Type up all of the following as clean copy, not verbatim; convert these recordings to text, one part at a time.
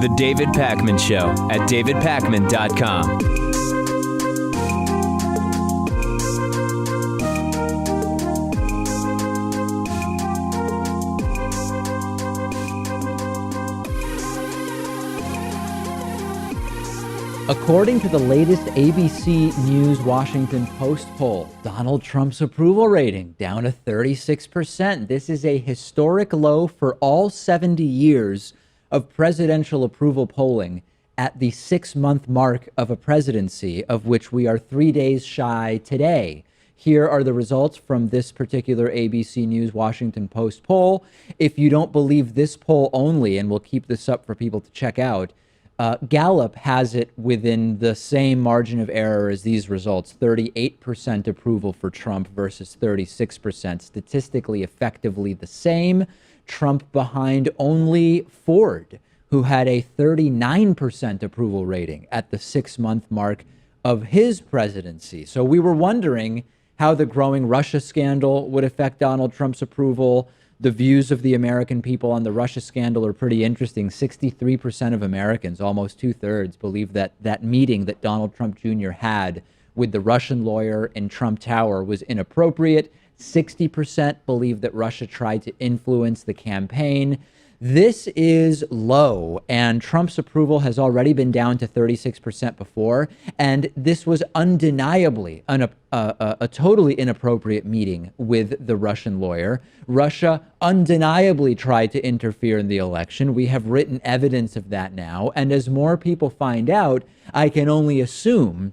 The David Pakman Show at davidpakman.com. According to the latest ABC News Washington Post poll, Donald Trump's approval rating down to 36%. This is a historic low for all 70 years of presidential approval polling at the 6-month mark of a presidency, of which we are 3 days shy today. Here are the results from this particular ABC News Washington Post poll. If you don't believe this poll only, and we'll keep this up for people to check out, Gallup has it within the same margin of error as these results, 38% approval for Trump versus 36%, statistically effectively the same. Trump behind only Ford, who had a 39% approval rating at the 6-month mark of his presidency. So we were wondering how the growing Russia scandal would affect Donald Trump's approval. The views of the American people on the Russia scandal are pretty interesting. 63% of Americans, almost 2/3, believe that that meeting that Donald Trump Jr. had with the Russian lawyer in Trump Tower was inappropriate. 60% believe that Russia tried to influence the campaign. This is low, and Trump's approval has already been down to 36% before, and this was undeniably a totally inappropriate meeting with the Russian lawyer. Russia undeniably tried to interfere in the election. We have written evidence of that now, and as more people find out, I can only assume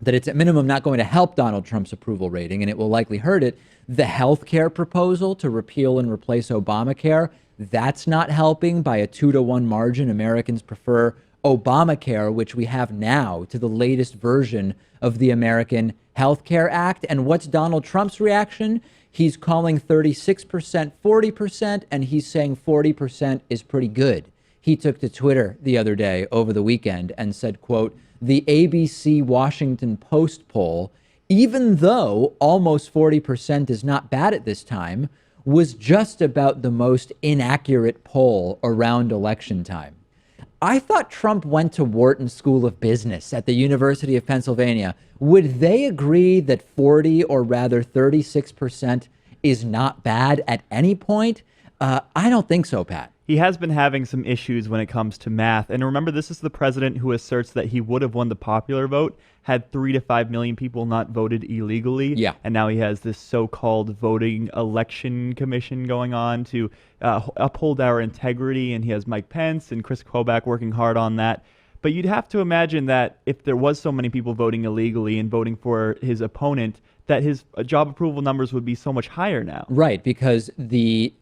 that it's at minimum not going to help Donald Trump's approval rating, and it will likely hurt it. The health care proposal to repeal and replace Obamacare, that's not helping by a 2-to-1 margin. Americans prefer Obamacare, which we have now, to the latest version of the American Health Care Act. And what's Donald Trump's reaction? He's calling 36% 40%, and he's saying 40% is pretty good. He took to Twitter the other day over the weekend and said, quote, the ABC Washington Post poll, even though almost 40% is not bad at this time, was just about the most inaccurate poll around election time. I thought Trump went to Wharton School of Business at the University of Pennsylvania. Would they agree that 40 or rather 36% is not bad at any point? I don't think so, Pat. He has been having some issues when it comes to math. And remember, this is the president who asserts that he would have won the popular vote had 3 to 5 million people not voted illegally. Yeah. And now he has this so-called voting election commission going on to uphold our integrity. And he has Mike Pence and Chris Kobach working hard on that. But you'd have to imagine that if there was so many people voting illegally and voting for his opponent, that his job approval numbers would be so much higher now. Right, because the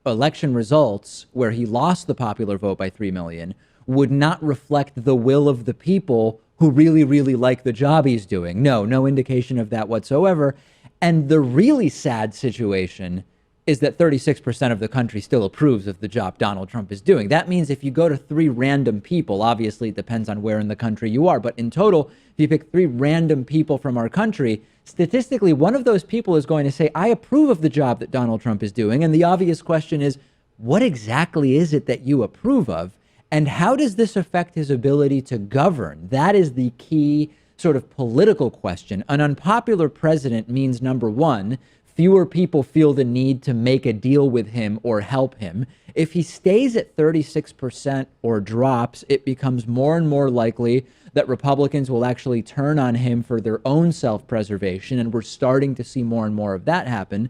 election results where he lost the popular vote by 3 million would not reflect the will of the people who really, really like the job he's doing. No indication of that whatsoever. And the really sad situation is that 36% of the country still approves of the job Donald Trump is doing. That means if you go to 3 random people, obviously it depends on where in the country you are, but in total, if you pick 3 random people from our country, statistically, one of those people is going to say, I approve of the job that Donald Trump is doing. And the obvious question is, what exactly is it that you approve of? And how does this affect his ability to govern? That is the key sort of political question. An unpopular president means, number one, fewer people feel the need to make a deal with him or help him. If he stays at 36% or drops, it becomes more and more likely that Republicans will actually turn on him for their own self-preservation, and we're starting to see more and more of that happen.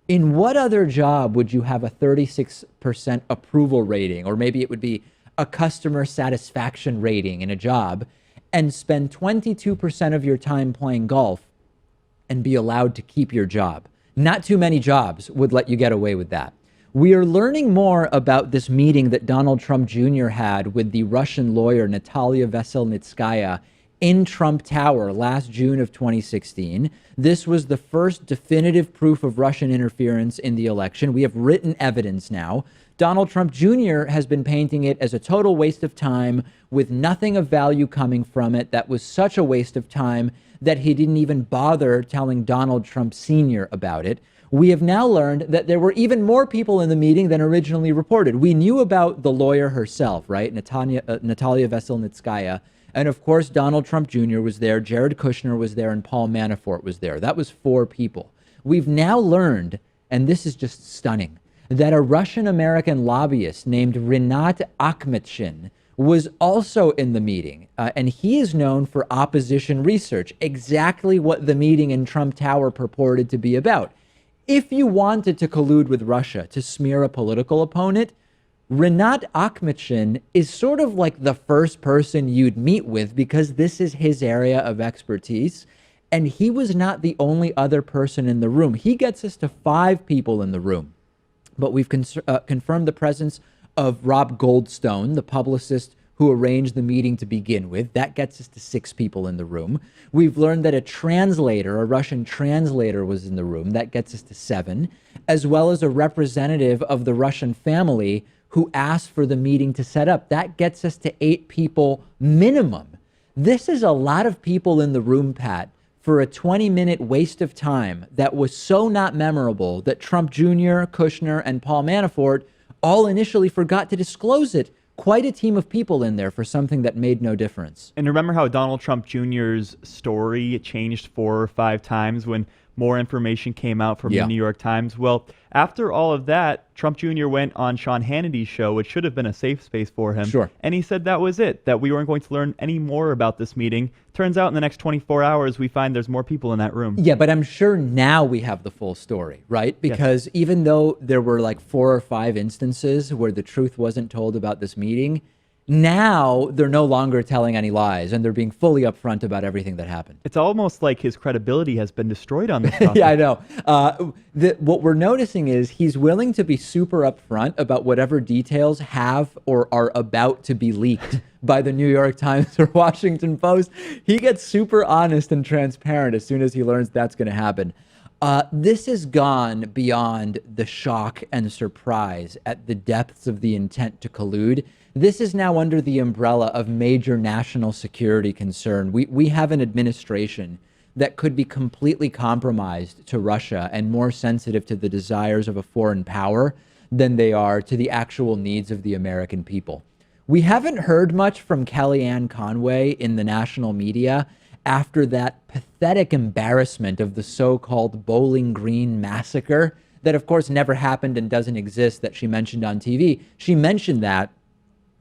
In what other job would you have a 36% approval rating, or maybe it would be a customer satisfaction rating in a job, and spend 22% of your time playing golf and be allowed to keep your job? Not too many jobs would let you get away with that. We are learning more about this meeting that Donald Trump Jr. had with the Russian lawyer Natalia Veselnitskaya in Trump Tower last June of 2016. This was the first definitive proof of Russian interference in the election. We have written evidence now. Donald Trump Jr. has been painting it as a total waste of time with nothing of value coming from it. That was such a waste of time that he didn't even bother telling Donald Trump Sr. about it. We have now learned that there were even more people in the meeting than originally reported. We knew about the lawyer herself, right? Natalia Veselnitskaya. And of course, Donald Trump Jr. was there, Jared Kushner was there, and Paul Manafort was there. That was 4 people. We've now learned, and this is just stunning, that a Russian-American lobbyist named Rinat Akhmetshin was also in the meeting. And he is known for opposition research, exactly what the meeting in Trump Tower purported to be about. If you wanted to collude with Russia to smear a political opponent, Rinat Akhmetshin is sort of like the first person you'd meet with because this is his area of expertise. And he was not the only other person in the room. He gets us to 5 people in the room. But we've confirmed the presence of Rob Goldstone, the publicist who arranged the meeting to begin with. That gets us to 6 people in the room. We've learned that a translator, a Russian translator, was in the room. That gets us to 7, as well as a representative of the Russian family who asked for the meeting to set up. That gets us to 8 people minimum. This is a lot of people in the room, Pat, for a 20-minute waste of time that was so not memorable that Trump Jr., Kushner, and Paul Manafort all initially forgot to disclose it. Quite a team of people in there for something that made no difference. And remember how Donald Trump Jr.'s story changed 4 or 5 times when more information came out from the New York Times? Well, after all of that, Trump Jr. went on Sean Hannity's show, which should have been a safe space for him. Sure. And he said that was it, that we weren't going to learn any more about this meeting. Turns out in the next 24 hours, we find there's more people in that room. Yeah, but I'm sure now we have the full story, right? Because even though there were like 4 or 5 instances where the truth wasn't told about this meeting, now they're no longer telling any lies and they're being fully upfront about everything that happened. It's almost like his credibility has been destroyed on this topic. Yeah, I know. What we're noticing is he's willing to be super upfront about whatever details have or are about to be leaked by the New York Times or Washington Post. He gets super honest and transparent as soon as he learns that's going to happen. This has gone beyond the shock and surprise at the depths of the intent to collude. This is now under the umbrella of major national security concern. We have an administration that could be completely compromised to Russia and more sensitive to the desires of a foreign power than they are to the actual needs of the American people. We haven't heard much from Kellyanne Conway in the national media after that pathetic embarrassment of the so-called Bowling Green massacre that, of course, never happened and doesn't exist that she mentioned on TV. She mentioned that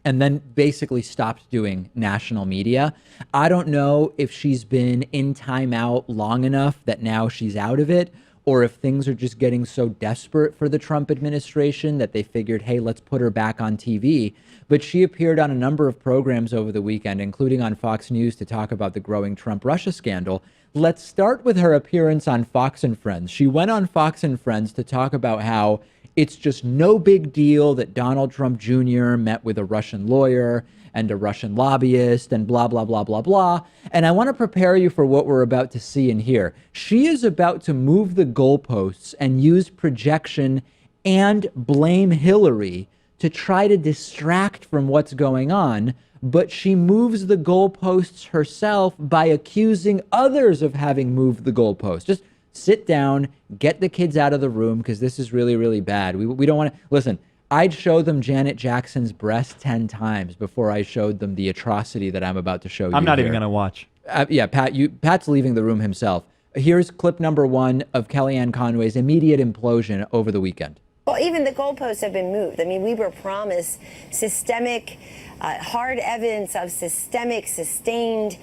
and then basically stopped doing national media. I don't know if she's been in timeout long enough that now she's out of it, or if things are just getting so desperate for the Trump administration that they figured, hey, let's put her back on TV. But she appeared on a number of programs over the weekend, including on Fox News, to talk about the growing Trump-Russia scandal. Let's start with her appearance on Fox and Friends. She went on Fox and Friends to talk about how it's just no big deal that Donald Trump Jr. met with a Russian lawyer and a Russian lobbyist and blah, blah, blah, blah, blah. And I want to prepare you for what we're about to see and hear. She is about to move the goalposts and use projection and blame Hillary to try to distract from what's going on. But she moves the goalposts herself by accusing others of having moved the goalposts. Just sit down, get the kids out of the room, because this is really, really bad. We don't want to, listen, I'd show them Janet Jackson's breast 10 times before I showed them the atrocity that I'm about to show you. I'm not even going to watch. Yeah, Pat's leaving the room himself. Here's clip number 1 of Kellyanne Conway's immediate implosion over the weekend. Well, even the goalposts have been moved. I mean, we were promised systemic, hard evidence of systemic, sustained,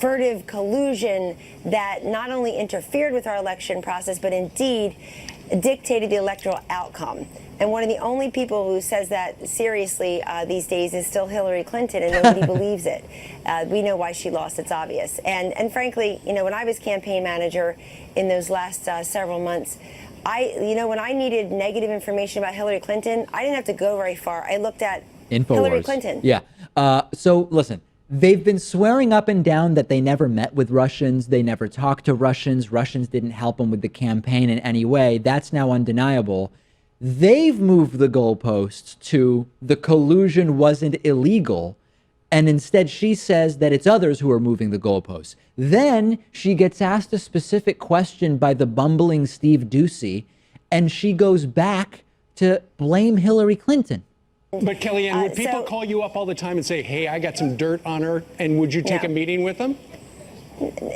furtive collusion that not only interfered with our election process, but indeed dictated the electoral outcome. And one of the only people who says that seriously these days is still Hillary Clinton, and nobody believes it. We know why she lost. It's obvious. And frankly, you know, when I was campaign manager in those last several months, when I needed negative information about Hillary Clinton, I didn't have to go very far. I looked at Infowars. Hillary Clinton. Yeah. So listen, they've been swearing up and down that they never met with Russians. They never talked to Russians. Russians didn't help them with the campaign in any way. That's now undeniable. They've moved the goalposts to the collusion wasn't illegal. And instead, she says that it's others who are moving the goalposts. Then she gets asked a specific question by the bumbling Steve Doocy, and she goes back to blame Hillary Clinton. But Kellyanne, would people call you up all the time and say, hey, I got some dirt on her, and would you take a meeting with them?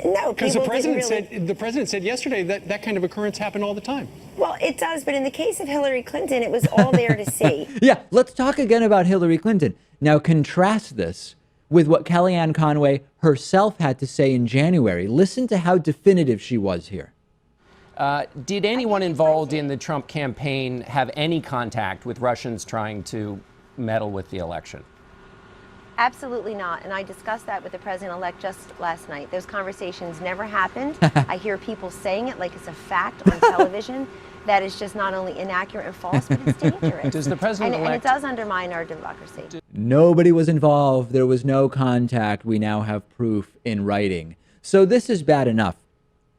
No, because the president said yesterday that that kind of occurrence happened all the time. Well, it does, but in the case of Hillary Clinton, it was all there to see. Yeah, let's talk again about Hillary Clinton. Now contrast this with what Kellyanne Conway herself had to say in January. Listen to how definitive she was here. Did anyone involved in the Trump campaign have any contact with Russians trying to meddle with the election? Absolutely not. And I discussed that with the president-elect just last night. Those conversations never happened. I hear people saying it like it's a fact on television. That is just not only inaccurate and false, but it's dangerous. Does the president-elect... And it does undermine our democracy. Nobody was involved. There was no contact. We now have proof in writing. So this is bad enough.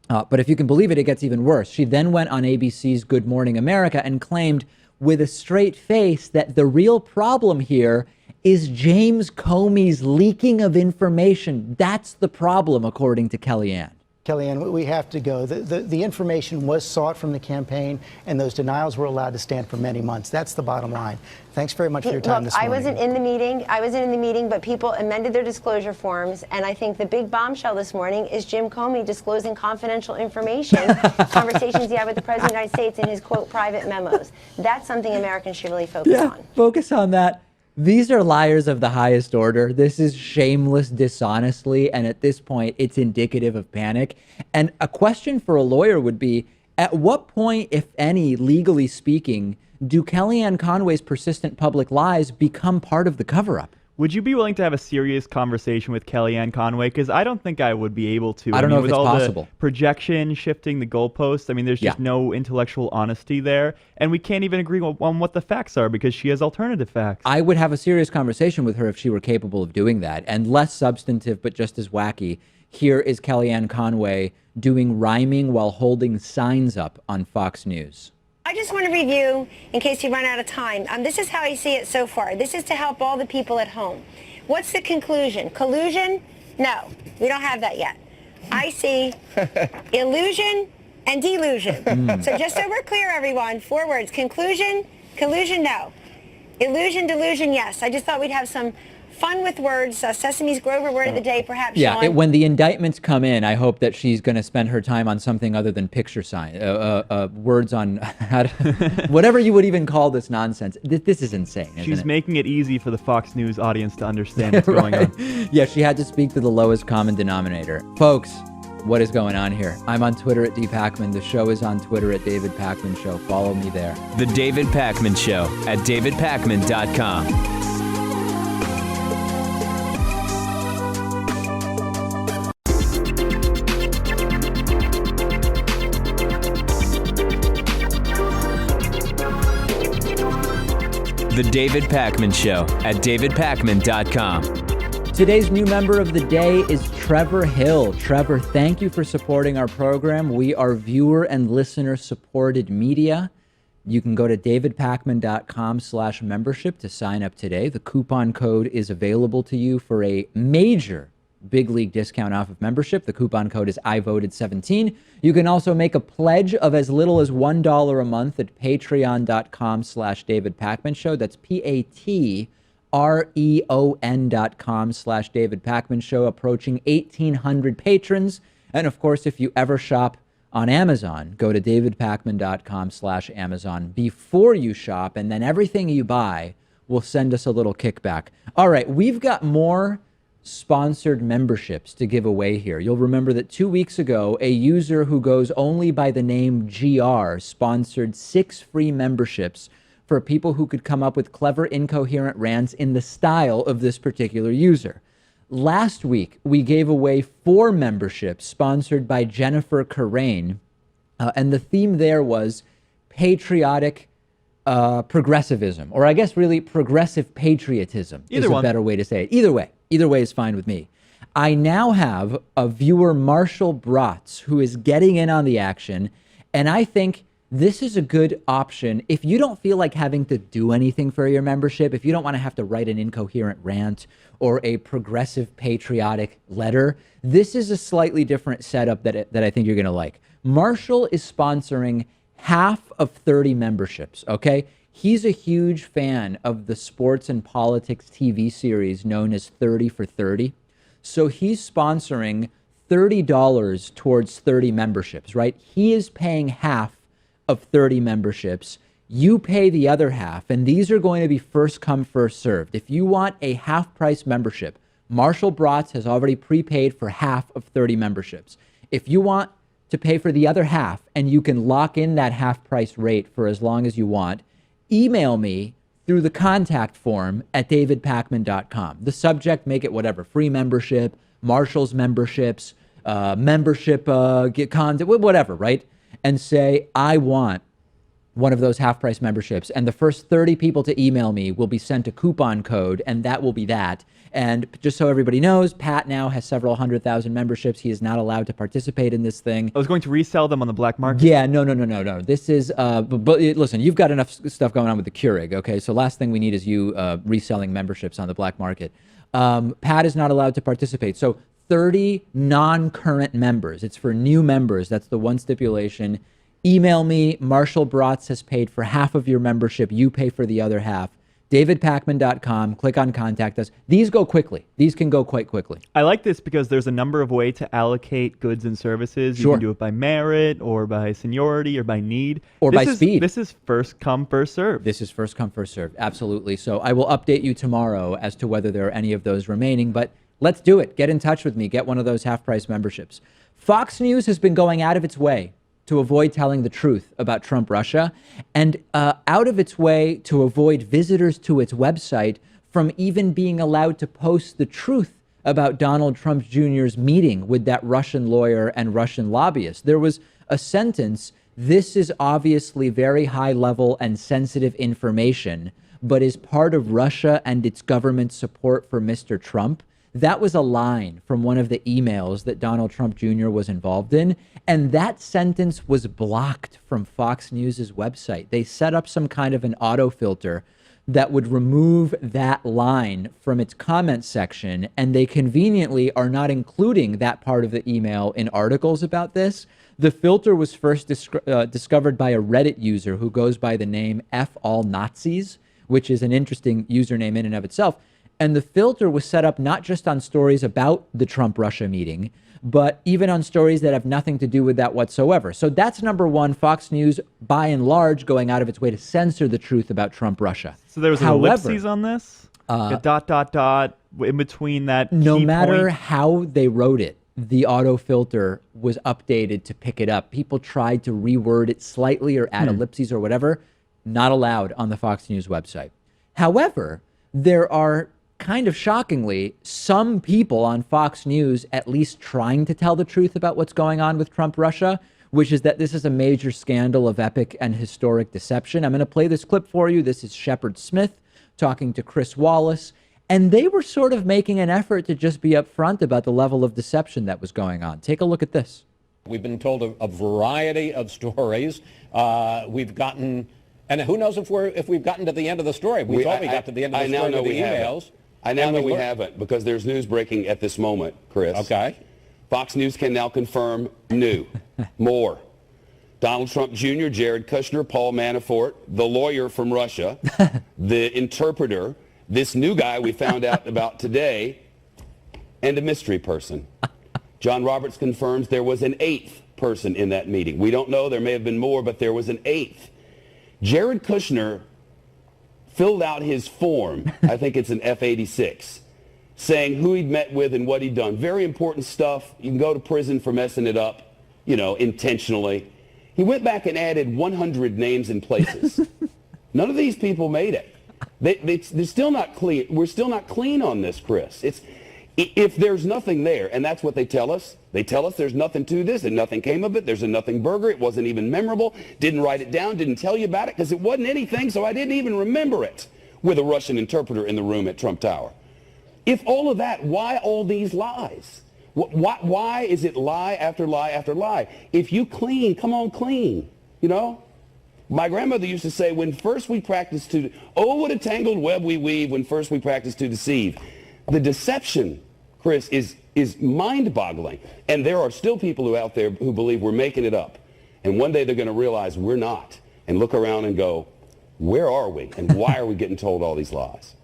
But if you can believe it, it gets even worse. She then went on ABC's Good Morning America and claimed with a straight face that the real problem here is James Comey's leaking of information. That's the problem, according to Kellyanne. Kellyanne, we have to go. The information was sought from the campaign, and those denials were allowed to stand for many months. That's the bottom line. Thanks very much for your time this morning. I wasn't in the meeting, but people amended their disclosure forms, and I think the big bombshell this morning is Jim Comey disclosing confidential information, conversations he had with the President of the United States in his, quote, private memos. That's something Americans should really focus on. Focus on that. These are liars of the highest order. This is shameless dishonestly, and at this point, it's indicative of panic. And a question for a lawyer would be, at what point, if any, legally speaking, do Kellyanne Conway's persistent public lies become part of the cover-up? Would you be willing to have a serious conversation with Kellyanne Conway? Because I don't think I would be able to. I don't know if with it's all possible. The projection, shifting the goalposts. I mean, there's just no intellectual honesty there. And we can't even agree on what the facts are because she has alternative facts. I would have a serious conversation with her if she were capable of doing that. And less substantive, but just as wacky. Here is Kellyanne Conway doing rhyming while holding signs up on Fox News. I just want to review, in case you run out of time. This is how I see it so far. This is to help all the people at home. What's the conclusion? Collusion? No, we don't have that yet. I see illusion and delusion. So just so we're clear, everyone, 4 words. Conclusion, collusion, no. Illusion, delusion, yes. I just thought we'd have some fun with words. Sesame's Grover word of the day, perhaps, Sean. When the indictments come in, I hope that she's going to spend her time on something other than picture sign, words on how to, whatever you would even call this nonsense. This is insane, isn't She's it? making it easy for the Fox News audience to understand what's going on. Yeah, she had to speak to the lowest common denominator. Folks, what is going on here? I'm on Twitter at @DPakman. The show is on Twitter at David Pakman Show. Follow me there. The David Pakman Show at davidpakman.com. The David Pakman Show at davidpakman.com. Today's new member of the day is Trevor Hill. Trevor, thank you for supporting our program. We are viewer and listener supported media. You can go to davidpakman.com/membership to sign up today. The coupon code is available to you for a major big league discount off of membership. The coupon code is IVoted17. You can also make a pledge of as little as $1 a month at patreon.com/David Pakman Show. That's patreon.com/David Pakman Show, approaching 1,800 patrons. And of course, if you ever shop on Amazon, go to davidpakman.com/Amazon before you shop, and then everything you buy will send us a little kickback. All right, we've got more sponsored memberships to give away here. You'll remember that 2 weeks ago, a user who goes only by the name GR sponsored 6 free memberships for people who could come up with clever, incoherent rants in the style of this particular user. Last week, we gave away 4 memberships sponsored by Jennifer Carrain, and the theme there was patriotic progressivism, or I guess really progressive patriotism is a better way to say it. Either way is fine with me. I now have a viewer, Marshall Bratz, who is getting in on the action, and I think this is a good option if you don't feel like having to do anything for your membership, if you don't want to have to write an incoherent rant or a progressive patriotic letter. This is a slightly different setup that I think you're going to like. Marshall is sponsoring half of 30 memberships, okay? He's a huge fan of the sports and politics TV series known as 30 for 30. So he's sponsoring $30 towards 30 memberships, right? He is paying half of 30 memberships. You pay the other half, and these are going to be first come, first served. If you want a half price membership, Marshall Bratz has already prepaid for half of 30 memberships. If you want to pay for the other half, and you can lock in that half price rate for as long as you want, email me through the contact form at davidpakman.com. The subject, make it whatever, free membership, Marshall's memberships, get content, whatever, right? And say, I want one of those half price memberships. And the first 30 people to email me will be sent a coupon code, and that will be that. And just so everybody knows, Pat now has several 100,000 memberships. He is not allowed to participate in this thing. I was going to resell them on the black market. Yeah, no. This is, but listen, you've got enough stuff going on with the Keurig, okay? So last thing we need is you reselling memberships on the black market. Pat is not allowed to participate. So 30 non-current members. It's for new members. That's the one stipulation. Email me. Marshall Bratz has paid for half of your membership. You pay for the other half. davidpakman.com. Click on contact us. These go quickly. These can go quite quickly. I like this because there's a number of ways to allocate goods and services. You can do it by merit or by seniority or by need. Or by speed. This is first come, first serve. This is first come, first served. Absolutely. So I will update you tomorrow as to whether there are any of those remaining. But let's do it. Get in touch with me. Get one of those half-price memberships. Fox News has been going out of its way to avoid telling the truth about Trump-Russia, and out of its way to avoid visitors to its website from even being allowed to post the truth about Donald Trump Jr.'s meeting with that Russian lawyer and Russian lobbyist. There was a sentence, "This is obviously very high level and sensitive information, but is part of Russia and its government support for Mr. Trump." That was a line from one of the emails that Donald Trump Jr. was involved in, and that sentence was blocked from Fox News' website. They set up some kind of an autofilter that would remove that line from its comment section, and they conveniently are not including that part of the email in articles about this. The filter was first discovered by a Reddit user who goes by the name FAllNazis, which is an interesting username in and of itself. And the filter was set up not just on stories about the Trump-Russia meeting, but even on stories that have nothing to do with that whatsoever. So that's number one, Fox News, by and large, going out of its way to censor the truth about Trump-Russia. So there was an ellipses on this? A dot, in between that no key matter point? how they wrote it, the autofilter was updated to pick it up. People tried to reword it slightly or add ellipses or whatever. Not allowed on the Fox News website. However, there are kind of shockingly, some people on Fox News at least trying to tell the truth about what's going on with Trump-Russia, which is that this is a major scandal of epic and historic deception. I'm going to play this clip for you. This is Shepard Smith talking to Chris Wallace, and they were sort of making an effort to just be upfront about the level of deception that was going on. Take a look at this. We've been told a variety of stories. We've gotten, and who knows if we've gotten to the end of the story. We thought we got to the end of the story with the emails. I now know we haven't, because there's news breaking at this moment, Chris. Okay. Fox News can now confirm more. Donald Trump Jr., Jared Kushner, Paul Manafort, the lawyer from Russia, the interpreter, this new guy we found out about today, and a mystery person. John Roberts confirms there was an 8th person in that meeting. We don't know. There may have been more, but there was an 8th. Jared Kushner filled out his form, I think it's an F-86, saying who he'd met with and what he'd done. Very important stuff. You can go to prison for messing it up, intentionally. He went back and added 100 names and places. None of these people made it. They're still not clean. We're still not clean on this, Chris. If there's nothing there, and that's what they tell us there's nothing to this and nothing came of it. There's a nothing burger. It wasn't even memorable. Didn't write it down. Didn't tell you about it because it wasn't anything, so I didn't even remember it with a Russian interpreter in the room at Trump Tower. If all of that, why all these lies? Why is it lie after lie after lie? If you clean, come on clean, My grandmother used to say, when first we practice to, oh, what a tangled web we weave when first we practice to deceive. The deception, Chris, is mind-boggling. And there are still people out there who believe we're making it up. And one day they're going to realize we're not and look around and go, where are we? And why are we getting told all these lies?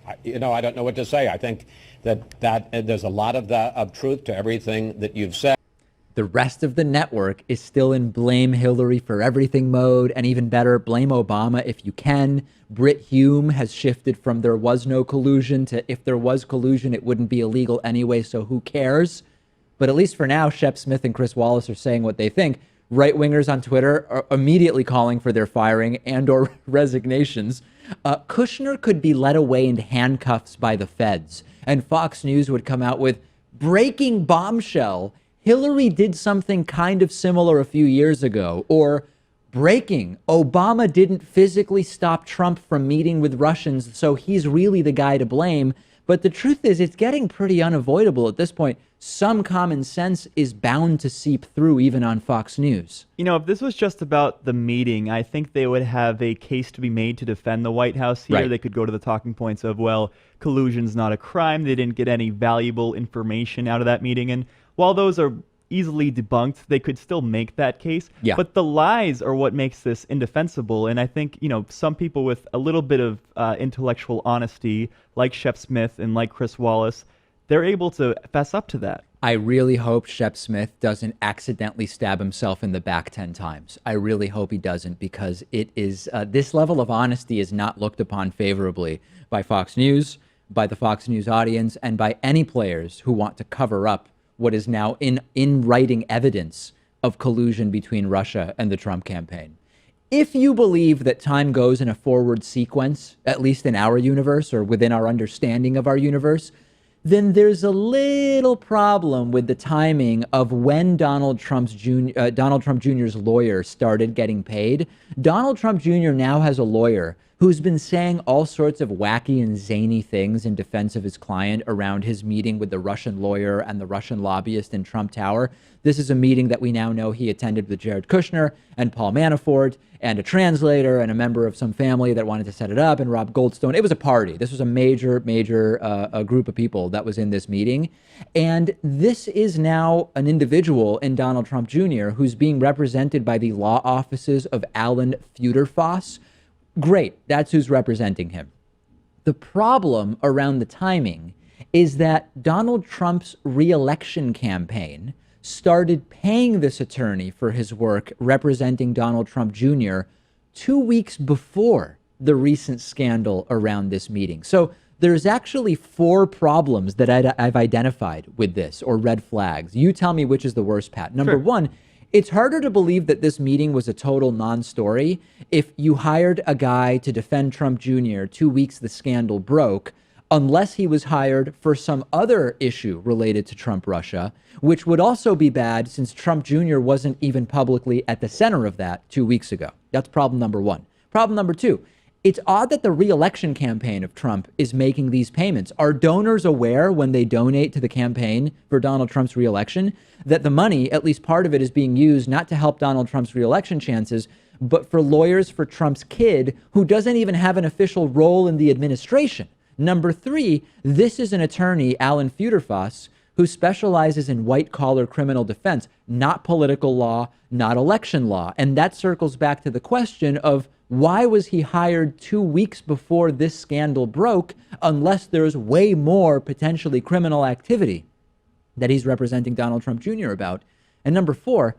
I don't know what to say. I think that there's a lot of truth to everything that you've said. The rest of the network is still in blame Hillary for everything mode, and even better, blame Obama if you can. Brit Hume has shifted from there was no collusion to if there was collusion, it wouldn't be illegal anyway, so who cares? But at least for now, Shep Smith and Chris Wallace are saying what they think. Right-wingers on Twitter are immediately calling for their firing and or resignations. Kushner could be led away in handcuffs by the feds, and Fox News would come out with breaking bombshell. Hillary did something kind of similar a few years ago, or breaking, Obama didn't physically stop Trump from meeting with Russians, so he's really the guy to blame. But the truth is, it's getting pretty unavoidable at this point. Some common sense is bound to seep through even on Fox News. You know, if this was just about the meeting, I think they would have a case to be made to defend the White House here. Right. They could go to the talking points of, well, collusion's not a crime. They didn't get any valuable information out of that meeting. And while those are easily debunked, they could still make that case. Yeah. But the lies are what makes this indefensible. And I think, some people with a little bit of intellectual honesty, like Shep Smith and like Chris Wallace, they're able to fess up to that. I really hope Shep Smith doesn't accidentally stab himself in the back 10 times. I really hope he doesn't, because it is this level of honesty is not looked upon favorably by Fox News, by the Fox News audience, and by any players who want to cover up what is now in writing evidence of collusion between Russia and the Trump campaign. If you believe that time goes in a forward sequence, at least in our universe or within our understanding of our universe, then there's a little problem with the timing of when Donald Trump Jr.'s lawyer started getting paid. Donald Trump Jr. now has a lawyer who's been saying all sorts of wacky and zany things in defense of his client around his meeting with the Russian lawyer and the Russian lobbyist in Trump Tower. This is a meeting that we now know he attended with Jared Kushner and Paul Manafort and a translator and a member of some family that wanted to set it up, and Rob Goldstone. It was a party. This was a major group of people that was in this meeting. And this is now an individual in Donald Trump Jr. who's being represented by the law offices of Alan Futerfas. Great. That's who's representing him. The problem around the timing is that Donald Trump's re-election campaign started paying this attorney for his work representing Donald Trump Jr. 2 weeks before the recent scandal around this meeting. So there's actually 4 problems that I've identified with this, or red flags. You tell me which is the worst, Pat. Number 1, it's harder to believe that this meeting was a total non-story if you hired a guy to defend Trump Jr. 2 weeks the scandal broke, unless he was hired for some other issue related to Trump Russia, which would also be bad since Trump Jr. wasn't even publicly at the center of that 2 weeks ago. That's problem number 1. Problem number 2, it's odd that the re-election campaign of Trump is making these payments. Are donors aware when they donate to the campaign for Donald Trump's re-election that the money, at least part of it, is being used not to help Donald Trump's re-election chances, but for lawyers for Trump's kid who doesn't even have an official role in the administration? Number 3, this is an attorney, Alan Futerfas, who specializes in white-collar criminal defense, not political law, not election law. And that circles back to the question of why was he hired 2 weeks before this scandal broke, unless there's way more potentially criminal activity that he's representing Donald Trump Jr. about? And number 4,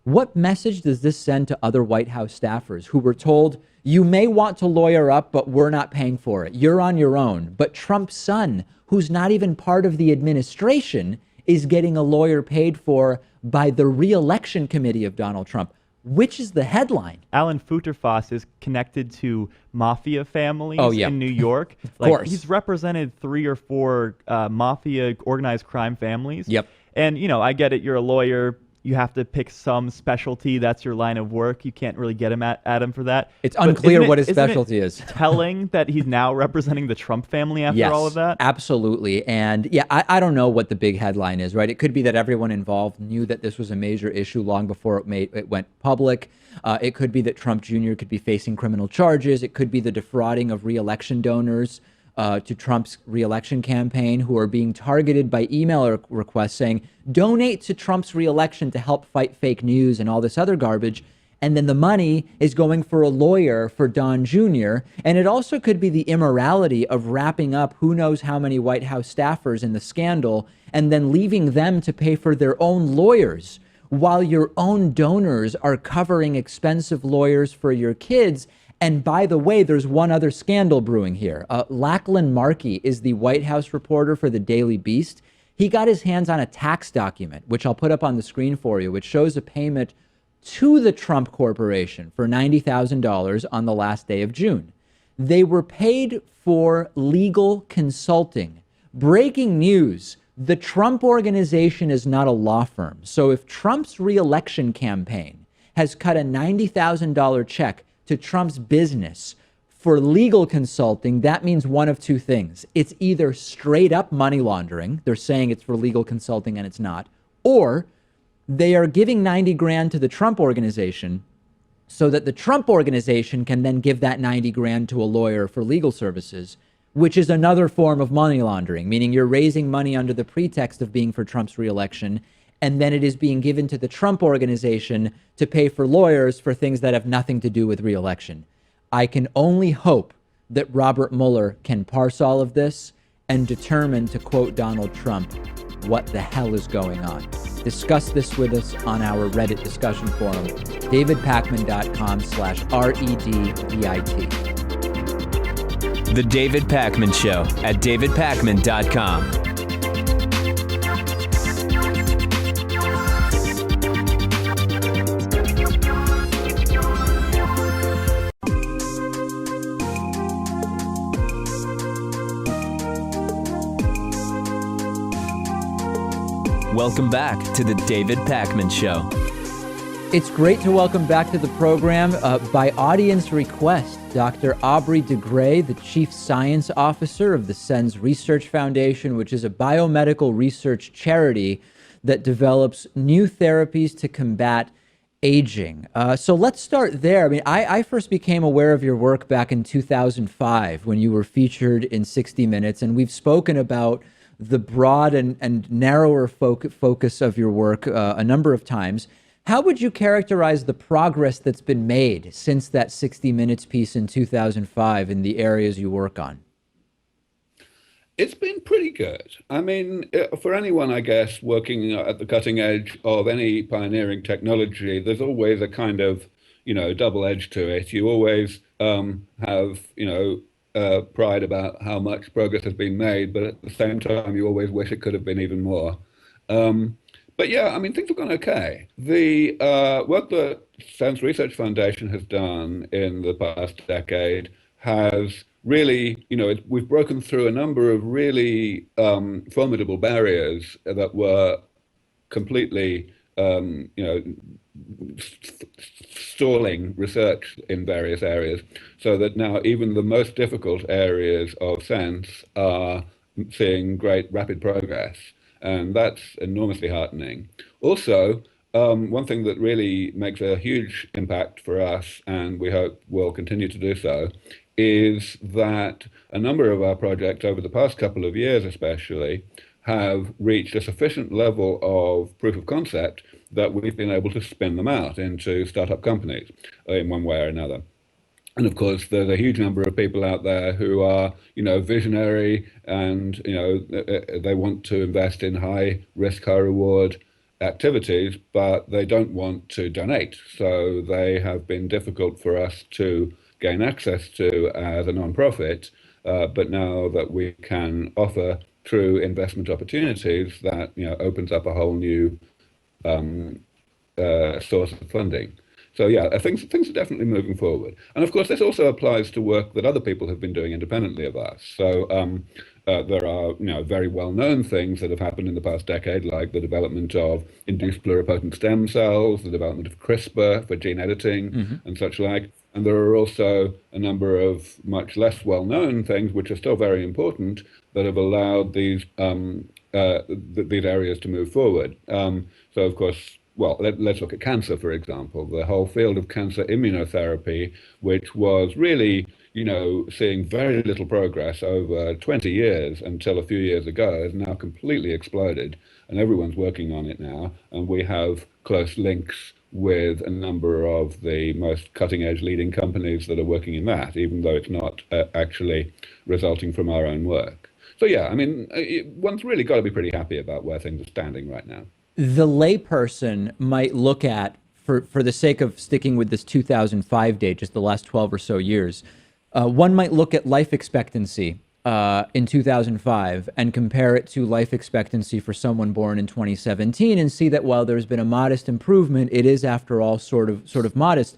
what message does this send to other White House staffers who were told, you may want to lawyer up, but we're not paying for it. You're on your own. But Trump's son, who's not even part of the administration, is getting a lawyer paid for by the re-election committee of Donald Trump. Which is the headline? Alan Futerfas is connected to mafia families in New York. Of course. He's represented 3 or 4 mafia organized crime families. Yep. And, I get it. You're a lawyer. you have to pick some specialty. That's your line of work. You can't really get him at him for that. It's unclear what his specialty is. Telling that he's now representing the Trump family after all of that? Absolutely. And yeah, I don't know what the big headline is, right? It could be that everyone involved knew that this was a major issue long before it went public. It could be that Trump Jr. could be facing criminal charges. It could be the defrauding of re-election donors to Trump's re-election campaign who are being targeted by email requests saying, donate to Trump's re-election to help fight fake news and all this other garbage. And then the money is going for a lawyer for Don Jr. And it also could be the immorality of wrapping up who knows how many White House staffers in the scandal and then leaving them to pay for their own lawyers while your own donors are covering expensive lawyers for your kids. And by the way, there's one other scandal brewing here. Lachlan Markey is the White House reporter for the Daily Beast. He got his hands on a tax document, which I'll put up on the screen for you, which shows a payment to the Trump Corporation for $90,000 on the last day of June. They were paid for legal consulting. Breaking news. The Trump Organization is not a law firm. So if Trump's re-election campaign has cut a $90,000 check to Trump's business for legal consulting, that means one of two things. It's either straight up money laundering. They're saying it's for legal consulting and it's not. Or they are giving 90 grand to the Trump Organization so that the Trump Organization can then give that 90 grand to a lawyer for legal services, which is another form of money laundering, meaning you're raising money under the pretext of being for Trump's reelection, and then it is being given to the Trump Organization to pay for lawyers for things that have nothing to do with reelection. I can only hope that Robert Mueller can parse all of this and determine, to quote Donald Trump, what the hell is going on. Discuss this with us on our Reddit discussion forum, davidpakman.com/REDDIT. The David Pakman Show at davidpakman.com. Welcome back to the David Pakman Show. It's great to welcome back to the program, by audience request, Dr. Aubrey De Grey, the Chief Science Officer of the SENS Research Foundation, which is a biomedical research charity that develops new therapies to combat aging. So let's start there. I mean, I first became aware of your work back in 2005 when you were featured in 60 Minutes, and we've spoken about the broad and narrower focus of your work a number of times. How would you characterize the progress that's been made since that 60 Minutes piece in 2005 in the areas you work on? It's been pretty good. I mean, for anyone, I guess, working at the cutting edge of any pioneering technology, there's always a kind of, double edge to it. You always have, pride about how much progress has been made, but at the same time, you always wish it could have been even more. But yeah, I mean, things have gone okay. The work that SENS Research Foundation has done in the past decade has really, we've broken through a number of really formidable barriers that were completely, stalling research in various areas, so that now even the most difficult areas of SENS are seeing great rapid progress. And that's enormously heartening. Also, one thing that really makes a huge impact for us, and we hope will continue to do so, is that a number of our projects over the past couple of years especially have reached a sufficient level of proof of concept that we've been able to spin them out into startup companies in one way or another. And of course, there's a huge number of people out there who are, visionary and, they want to invest in high risk, high reward activities, but they don't want to donate. So they have been difficult for us to gain access to as a nonprofit. But now that we can offer true investment opportunities, that, opens up a whole new source of funding. So yeah, things are definitely moving forward. And of course, this also applies to work that other people have been doing independently of us. So there are very well-known things that have happened in the past decade, like the development of induced pluripotent stem cells, the development of CRISPR for gene editing, and such like. And there are also a number of much less well-known things, which are still very important, that have allowed these areas to move forward. So of course, well, let's look at cancer, for example. The whole field of cancer immunotherapy, which was really, seeing very little progress over 20 years until a few years ago, has now completely exploded, and everyone's working on it now. And we have close links with a number of the most cutting-edge leading companies that are working in that, even though it's not actually resulting from our own work. So yeah, I mean, one's really got to be pretty happy about where things are standing right now. The layperson might look at, for the sake of sticking with this 2005 date, just the last 12 or so years, one might look at life expectancy in 2005 and compare it to life expectancy for someone born in 2017 and see that while there's been a modest improvement, it is, after all, sort of modest.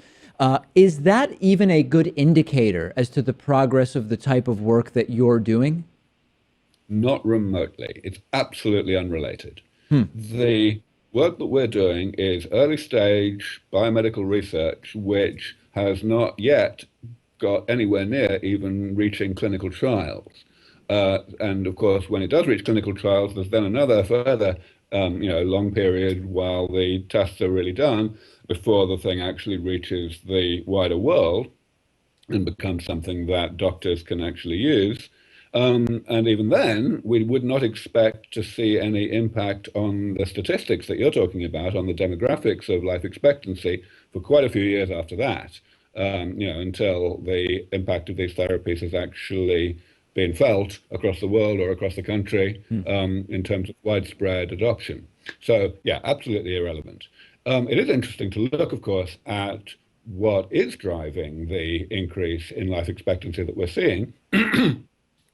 Is that even a good indicator as to the progress of the type of work that you're doing? Not remotely. It's absolutely unrelated. The work that we're doing is early stage biomedical research, which has not yet got anywhere near even reaching clinical trials. And of course, when it does reach clinical trials, there's then another further long period while the tests are really done before the thing actually reaches the wider world and becomes something that doctors can actually use. And even then, we would not expect to see any impact on the statistics that you're talking about, on the demographics of life expectancy, for quite a few years after that, until the impact of these therapies has actually been felt across the world or across the country in terms of widespread adoption. So, yeah, absolutely irrelevant. It is interesting to look, of course, at what is driving the increase in life expectancy that we're seeing.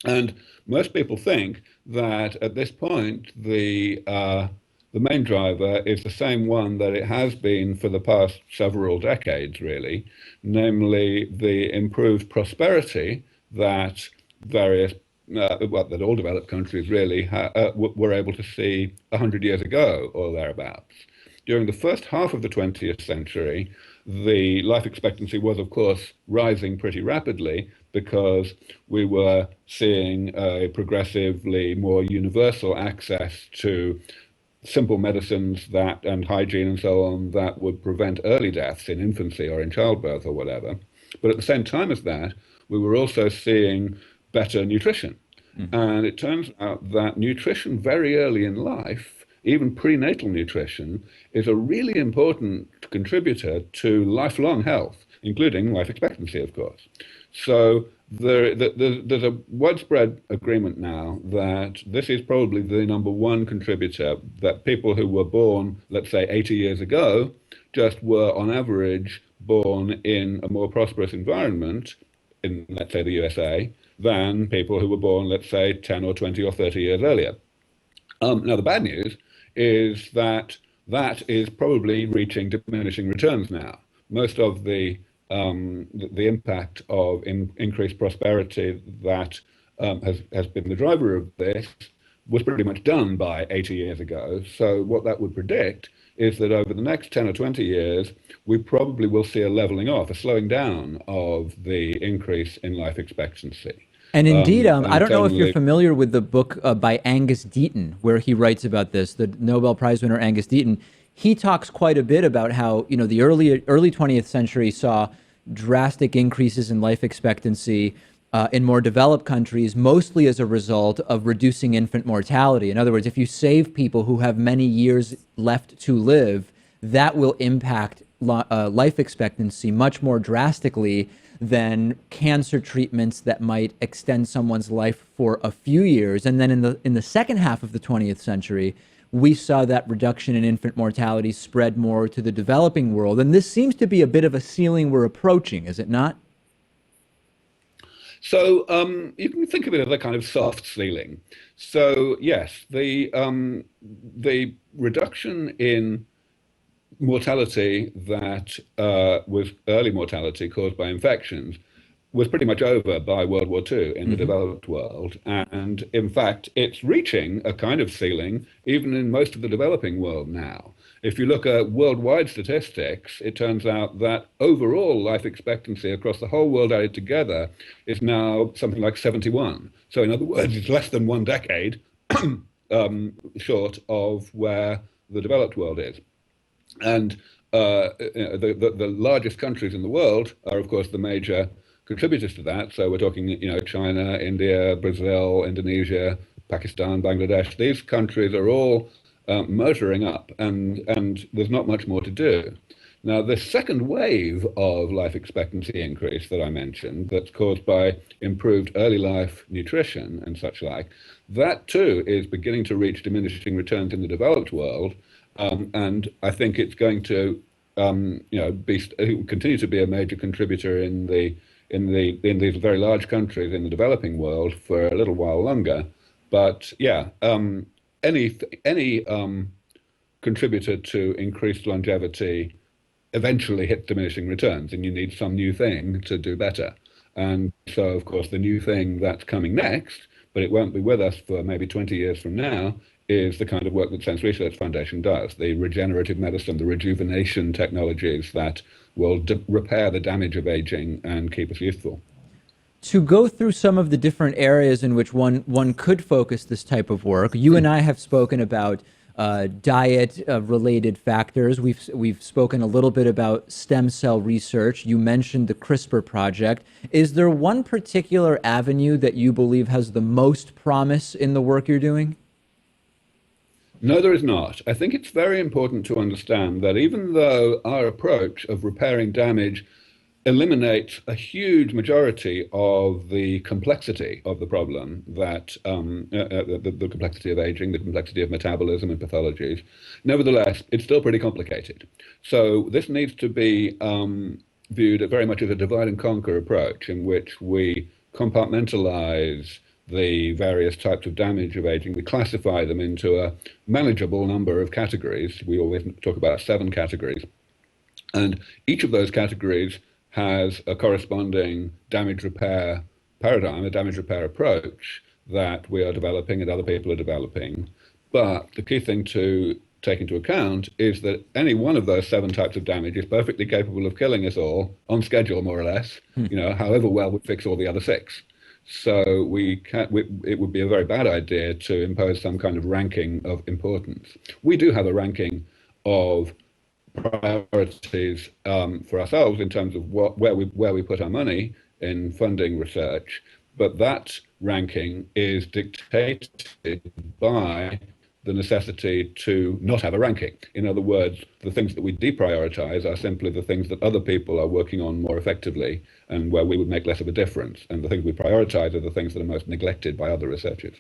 And most people think that at this point, the main driver is the same one that it has been for the past several decades, really, namely the improved prosperity that various, that all developed countries really were able to see 100 years ago or thereabouts. During the first half of the 20th century, the life expectancy was, of course, rising pretty rapidly because we were seeing a progressively more universal access to simple medicines and hygiene and so on that would prevent early deaths in infancy or in childbirth or whatever. But at the same time as that, we were also seeing better nutrition. And it turns out that nutrition very early in life, even prenatal nutrition, is a really important contributor to lifelong health, including life expectancy, of course. So there's a widespread agreement now that this is probably the number one contributor, that people who were born, let's say, 80 years ago, just were on average born in a more prosperous environment in, let's say, the USA, than people who were born, let's say, 10 or 20 or 30 years earlier. Now, the bad news is that is probably reaching diminishing returns now. Most of the impact of increased prosperity that has been the driver of this was pretty much done by 80 years ago. So what that would predict is that over the next 10 or 20 years, we probably will see a leveling off, a slowing down of the increase in life expectancy. And indeed, I don't know if you're familiar with the book by Angus Deaton, where he writes about this, the Nobel Prize winner Angus Deaton. He talks quite a bit about how, the early 20th century saw drastic increases in life expectancy in more developed countries, mostly as a result of reducing infant mortality. In other words, if you save people who have many years left to live, that will impact life expectancy much more drastically than cancer treatments that might extend someone's life for a few years. And then in the second half of the 20th century, we saw that reduction in infant mortality spread more to the developing world. And this seems to be a bit of a ceiling we're approaching, is it not? So you can think of it as a kind of soft ceiling. So yes, the reduction in mortality that was early mortality caused by infections was pretty much over by World War II in the developed world. And in fact, it's reaching a kind of ceiling even in most of the developing world now. If you look at worldwide statistics, it turns out that overall life expectancy across the whole world added together is now something like 71. So in other words, it's less than 1 decade short of where the developed world is. And the largest countries in the world are, of course, the major contributors to that. So we're talking, China, India, Brazil, Indonesia, Pakistan, Bangladesh. These countries are all motoring up, and there's not much more to do. Now, the second wave of life expectancy increase that I mentioned, that's caused by improved early life nutrition and such like, that too is beginning to reach diminishing returns in the developed world, and I think it's going to, continue to be a major contributor in these very large countries in the developing world for a little while longer. But yeah, any contributor to increased longevity eventually hits diminishing returns, and you need some new thing to do better. And so, of course, the new thing that's coming next, but it won't be with us for maybe 20 years from now, is the kind of work that SENS Research Foundation does, the regenerative medicine, the rejuvenation technologies that will repair the damage of aging and keep us youthful. To go through some of the different areas in which one could focus this type of work, you and I have spoken about diet-related factors. We've spoken a little bit about stem cell research. You mentioned the CRISPR project. Is there one particular avenue that you believe has the most promise in the work you're doing? No, there is not. I think it's very important to understand that even though our approach of repairing damage eliminates a huge majority of the complexity of the problem, that the complexity of aging, the complexity of metabolism and pathologies, nevertheless, it's still pretty complicated. So this needs to be viewed very much as a divide and conquer approach in which we compartmentalize the various types of damage of aging. We classify them into a manageable number of categories. We always talk about 7 categories. And each of those categories has a corresponding damage repair paradigm, a damage repair approach that we are developing and other people are developing. But the key thing to take into account is that any one of those 7 types of damage is perfectly capable of killing us all on schedule, more or less, however well we fix all the other 6. So it would be a very bad idea to impose some kind of ranking of importance. We do have a ranking of priorities for ourselves in terms of where we put our money in funding research, but that ranking is dictated by the necessity to not have a ranking. In other words, the things that we deprioritize are simply the things that other people are working on more effectively and where we would make less of a difference. And the things we prioritize are the things that are most neglected by other researchers.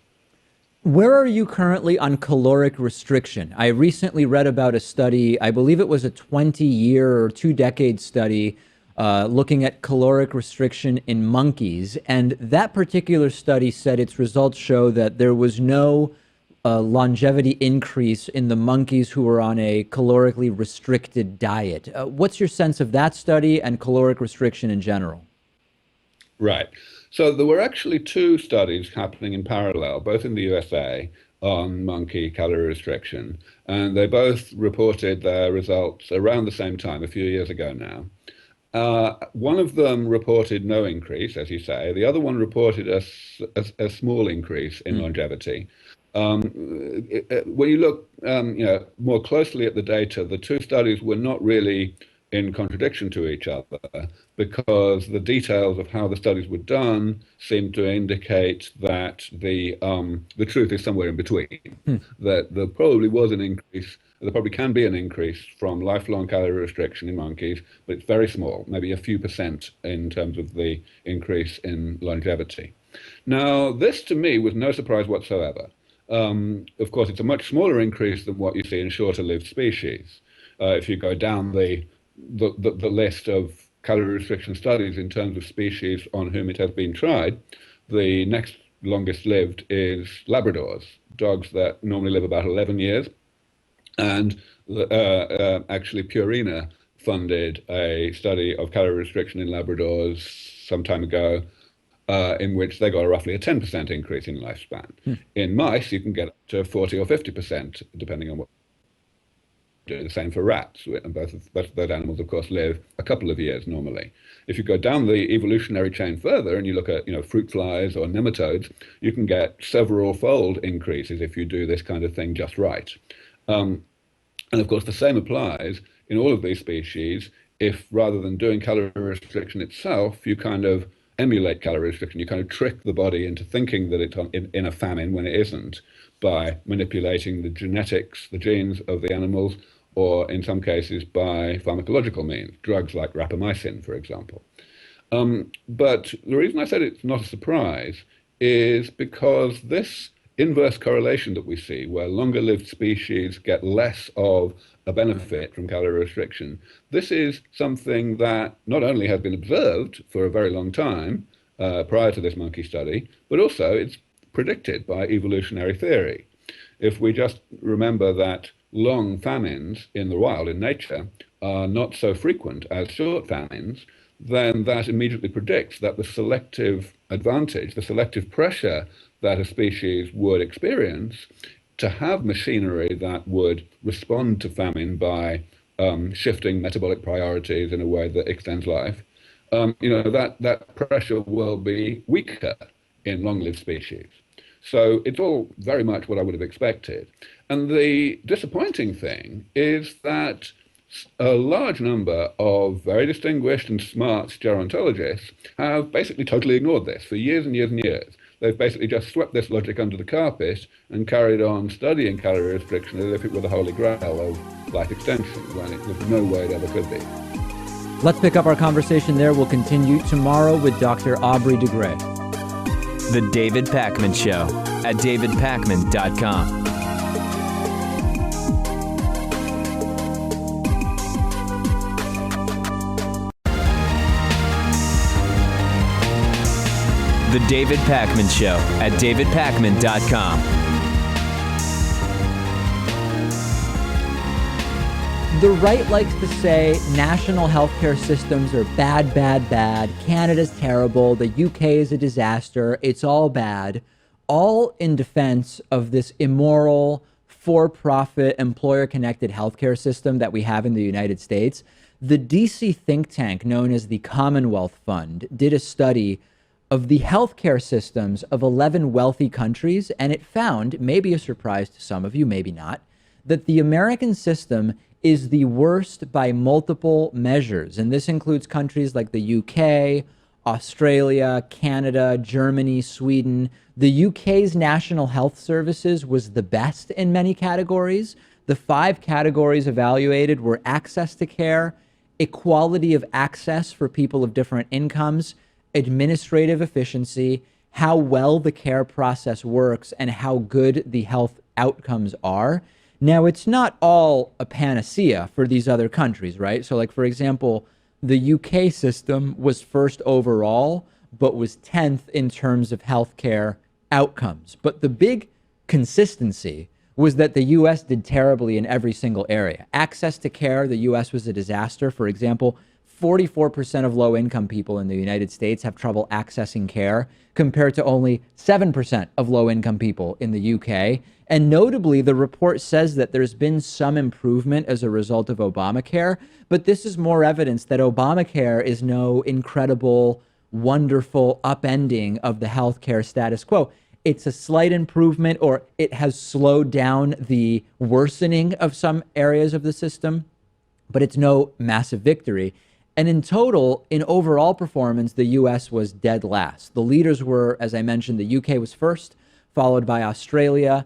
Where are you currently on caloric restriction? I recently read about a study, I believe it was a 20-year or 2-decade study looking at caloric restriction in monkeys. And that particular study said its results show that there was no longevity increase in the monkeys who were on a calorically restricted diet. What's your sense of that study and caloric restriction in general? Right. So there were actually 2 studies happening in parallel, both in the USA, on monkey calorie restriction, and they both reported their results around the same time, a few years ago now. One of them reported no increase, as you say. The other one reported a small increase in longevity. When you look more closely at the data, the 2 studies were not really in contradiction to each other, because the details of how the studies were done seem to indicate that the truth is somewhere in between. That there probably was an increase, there probably can be an increase from lifelong calorie restriction in monkeys, but it's very small, maybe a few % in terms of the increase in longevity. Now, this to me was no surprise whatsoever. Of course, it's a much smaller increase than what you see in shorter-lived species. If you go down the list of calorie restriction studies in terms of species on whom it has been tried, the next longest lived is Labradors, dogs that normally live about 11 years. And actually, Purina funded a study of calorie restriction in Labradors some time ago, in which they got roughly a 10% increase in lifespan. In mice, you can get up to 40 or 50%, depending on what you do. The same for rats. And both of those animals, of course, live a couple of years normally. If you go down the evolutionary chain further and you look at, fruit flies or nematodes, you can get several-fold increases if you do this kind of thing just right. And of course, the same applies in all of these species. If rather than doing calorie restriction itself, you kind of emulate calorie restriction, you kind of trick the body into thinking that it's in a famine when it isn't, by manipulating the genetics, the genes of the animals, or in some cases by pharmacological means, drugs like rapamycin, for example. But the reason I said it's not a surprise is because this inverse correlation that we see, where longer-lived species get less of a benefit from calorie restriction, this is something that not only has been observed for a very long time prior to this monkey study, but also it's predicted by evolutionary theory. If we just remember that long famines in the wild, in nature, are not so frequent as short famines, then that immediately predicts that the selective advantage, the selective pressure that a species would experience to have machinery that would respond to famine by shifting metabolic priorities in a way that extends life, that pressure will be weaker in long-lived species. So it's all very much what I would have expected. And the disappointing thing is that a large number of very distinguished and smart gerontologists have basically totally ignored this for years and years and years. They've basically just swept this logic under the carpet and carried on studying calorie restriction as if it were the holy grail of life extension, when there's no way it ever could be. Let's pick up our conversation there. We'll continue tomorrow with Dr. Aubrey De Grey. The David Pakman Show at davidpakman.com. The David Pakman Show at davidpakman.com. The right likes to say national healthcare systems are bad, bad, bad. Canada's terrible. The UK is a disaster. It's all bad. All in defense of this immoral, for-profit, employer-connected healthcare system that we have in the United States. The DC think tank known as the Commonwealth Fund did a study of the healthcare systems of 11 wealthy countries, and it found, maybe a surprise to some of you, maybe not, that the American system is the worst by multiple measures. And this includes countries like the UK, Australia, Canada, Germany, Sweden. The UK's National Health Services was the best in many categories. The 5 categories evaluated were access to care, equality of access for people of different incomes, administrative efficiency, how well the care process works, and how good the health outcomes are. Now, it's not all a panacea for these other countries, right? So, like, for example, the UK system was first overall, but was 10th in terms of healthcare outcomes. But the big consistency was that the US did terribly in every single area. Access to care, the US was a disaster. For example, 44% of low-income people in the United States have trouble accessing care, compared to only 7% of low-income people in the UK. And notably, the report says that there's been some improvement as a result of Obamacare, but this is more evidence that Obamacare is no incredible, wonderful upending of the healthcare status quo. It's a slight improvement, or it has slowed down the worsening of some areas of the system, but it's no massive victory. And in total, in overall performance, the U.S. was dead last. The leaders were, as I mentioned, the U.K. was first, followed by Australia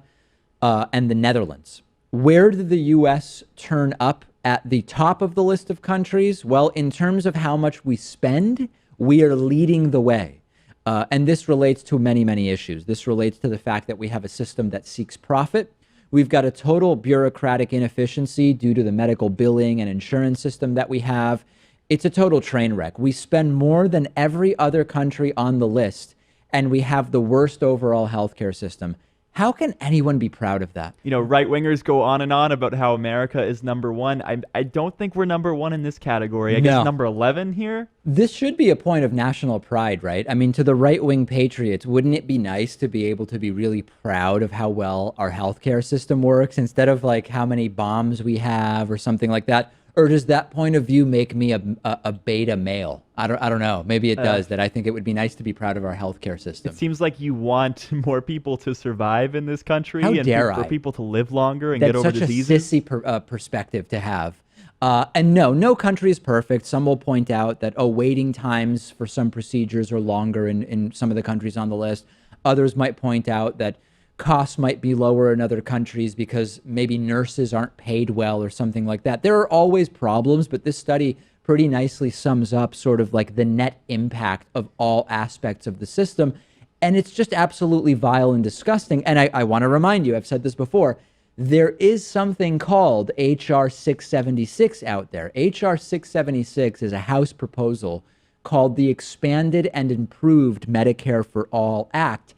and the Netherlands. Where did the U.S. turn up at the top of the list of countries? Well, in terms of how much we spend, we are leading the way. And this relates to many, many issues. This relates to the fact that we have a system that seeks profit. We've got a total bureaucratic inefficiency due to the medical billing and insurance system that we have. It's a total train wreck. We spend more than every other country on the list, and we have the worst overall healthcare system. How can anyone be proud of that? You know, right-wingers go on and on about how America is number one. I don't think we're number one in this category. I guess number 11 here? This should be a point of national pride, right? I mean, to the right-wing patriots, wouldn't it be nice to be able to be really proud of how well our healthcare system works instead of like how many bombs we have or something like that? Or does that point of view make me a beta male? I don't know. Maybe it does, that I think it would be nice to be proud of our healthcare system. It seems like you want more people to survive in this country for people to live longer and get over diseases. That's such a sissy perspective to have. And no country is perfect. Some will point out that, waiting times for some procedures are longer in some of the countries on the list. Others might point out that costs might be lower in other countries because maybe nurses aren't paid well or something like that. There are always problems, but this study pretty nicely sums up sort of like the net impact of all aspects of the system. And it's just absolutely vile and disgusting. And I want to remind you, I've said this before, there is something called HR 676 out there. HR 676 is a House proposal called the Expanded and Improved Medicare for All Act.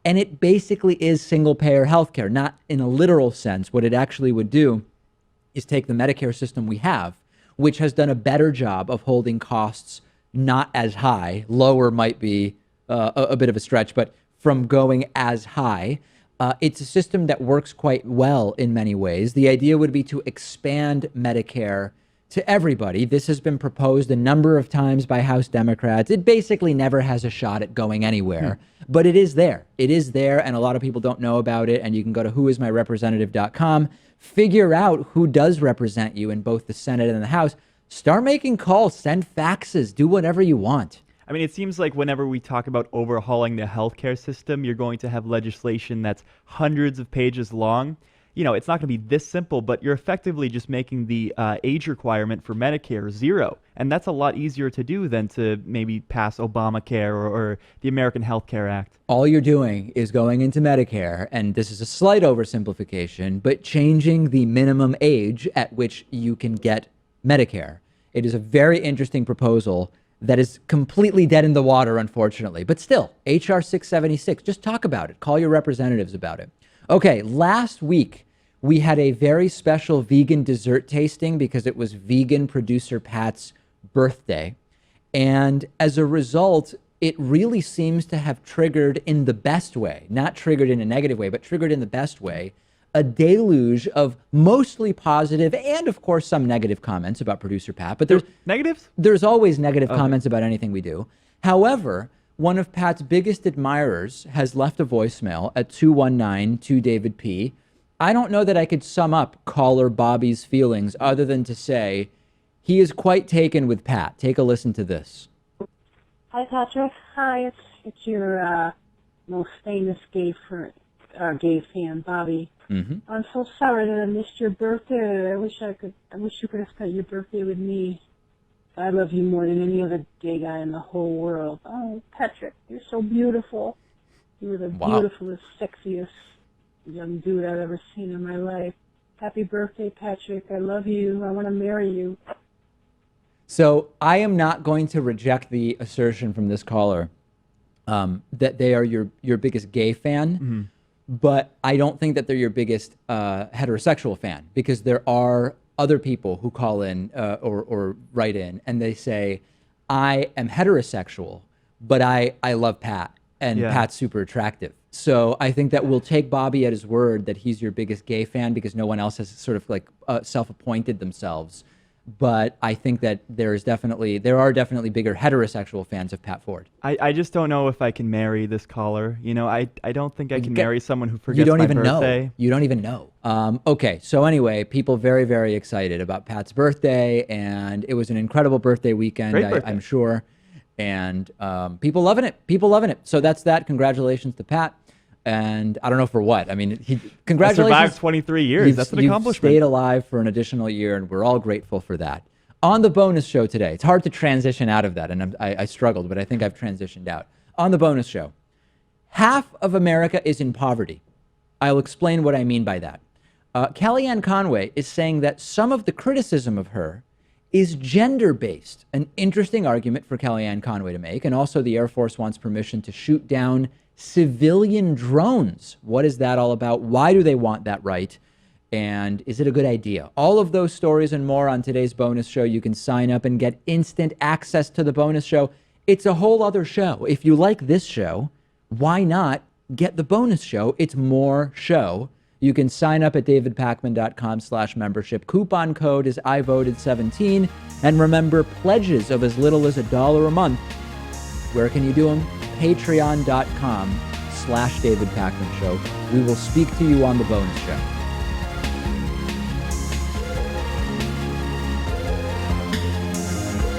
And it basically is single-payer healthcare, not in a literal sense. What it actually would do is take the Medicare system we have, which has done a better job of holding costs not as high. Lower might be a bit of a stretch, but from going as high, it's a system that works quite well in many ways. The idea would be to expand Medicare to everybody. This has been proposed a number of times by House Democrats. It basically never has a shot at going anywhere, but it is there. It is there, and a lot of people don't know about it, and you can go to whoismyrepresentative.com, figure out who does represent you in both the Senate and the House. Start making calls, send faxes, do whatever you want. I mean, it seems like whenever we talk about overhauling the healthcare system, you're going to have legislation that's hundreds of pages long. You know, it's not going to be this simple, but you're effectively just making the age requirement for Medicare 0. And that's a lot easier to do than to maybe pass Obamacare or the American Health Care Act. All you're doing is going into Medicare, and this is a slight oversimplification, but changing the minimum age at which you can get Medicare. It is a very interesting proposal that is completely dead in the water, unfortunately. But still, HR 676, just talk about it. Call your representatives about it. Okay, last week, we had a very special vegan dessert tasting because it was vegan producer Pat's birthday. And as a result, it really seems to have triggered in the best way, not triggered in a negative way, but triggered in the best way, a deluge of mostly positive and, of course, some negative comments about producer Pat. But there's negatives? There's always negative comments about anything we do. However, one of Pat's biggest admirers has left a voicemail at 219-2-DAVID-P. I don't know that I could sum up caller Bobby's feelings other than to say he is quite taken with Pat. Take a listen to this. Hi, Patrick. Hi, it's your most famous gay fan, Bobby. Mm-hmm. I'm so sorry that I missed your birthday. I wish you could have spent your birthday with me. I love you more than any other gay guy in the whole world. Oh, Patrick, you're so beautiful. You're the beautifulest, sexiest young dude I've ever seen in my life. Happy birthday, Patrick. I love you. I want to marry you. So I am not going to reject the assertion from this caller that they are your biggest gay fan, but I don't think that they're your biggest heterosexual fan, because there are other people who call in or write in and they say, I am heterosexual, but I love Pat, and Pat's super attractive. So I think that we'll take Bobby at his word that he's your biggest gay fan because no one else has sort of like self-appointed themselves. But I think that there are definitely bigger heterosexual fans of Pat Ford. I just don't know if I can marry this caller. You know, I don't think I can marry someone who forgets my birthday. You don't even know. Okay, so anyway, people very, very excited about Pat's birthday, and it was an incredible birthday weekend, I'm sure. And people loving it. So that's that. Congratulations to Pat. And I don't know for what. I mean, congratulations. Survived 23 years. That's an accomplishment. You've stayed alive for an additional year, and we're all grateful for that. On the bonus show today, it's hard to transition out of that, and I struggled, but I think I've transitioned out. On the bonus show, half of America is in poverty. I'll explain what I mean by that. Kellyanne Conway is saying that some of the criticism of her is gender-based. An interesting argument for Kellyanne Conway to make. And also the Air Force wants permission to shoot down civilian drones. What is that all about? Why do they want that right? And is it a good idea? All of those stories and more on today's bonus show. You can sign up and get instant access to the bonus show. It's a whole other show. If you like this show, why not get the bonus show? It's more show. You can sign up at davidpakman.com/membership. Coupon code is IVoted17. And remember, pledges of as little as $1 a month. Where can you do them? Patreon.com/David Pakman Show. We will speak to you on the bonus show.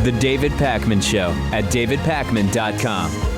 The David Pakman Show at davidpakman.com.